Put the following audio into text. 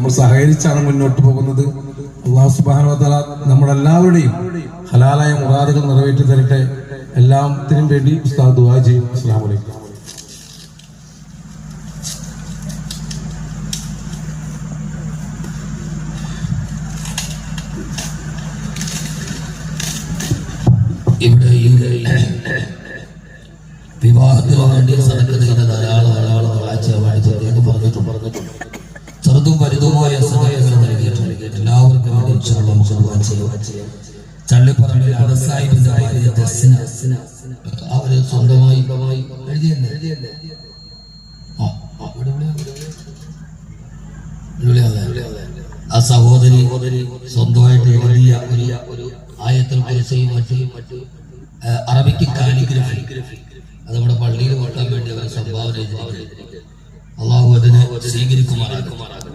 നമ്മൾ സഹകരിച്ചാണ് മുന്നോട്ട് പോകുന്നത്. അല്ലാഹു സുബ്ഹാനഹു വ തആല നമ്മളെല്ലാവരുടെയും ഹലാലായ മുറാദുകൾ നിറവേറ്റി തരട്ടെ. എല്ലാത്തിനും വേണ്ടി ഉസ്താദ് ദുആ ചെയ്യും. അസ്സലാമു അലൈക്കും. ഇവിടെ വിവാഹത്തിന് വേണ്ടി സദഖ ചെയ്ത ധാരാളം പറഞ്ഞിട്ടുണ്ട്. ചെറുതും വലുതുമായ സദഖകൾ നൽകിയിട്ടുണ്ട്. എല്ലാവർക്കും വേണ്ടി നമുക്ക് ദുആ ചെയ്യാം. ചള്ളിപ്പറമ്പിൽ അടസായിബിന്റെ ഭാര്യ ദസ്ന, അവര് സ്വന്തമായി എഴുതിയല്ലേ ആ സഹോദരി സ്വന്തമായിട്ട് എഴുതിയ ഒരു ആയത്തുൽ കുർസിയും മറ്റു അറബിക്ക് കാലിഗ്രഫി അത് നമ്മുടെ പള്ളിയിൽ വെക്കാൻ വേണ്ടി അവർ സംഭാവന ചെയ്തിരിക്കുന്നത്. അള്ളാഹു അതിനെ സ്വീകരിക്കുമാറാകും.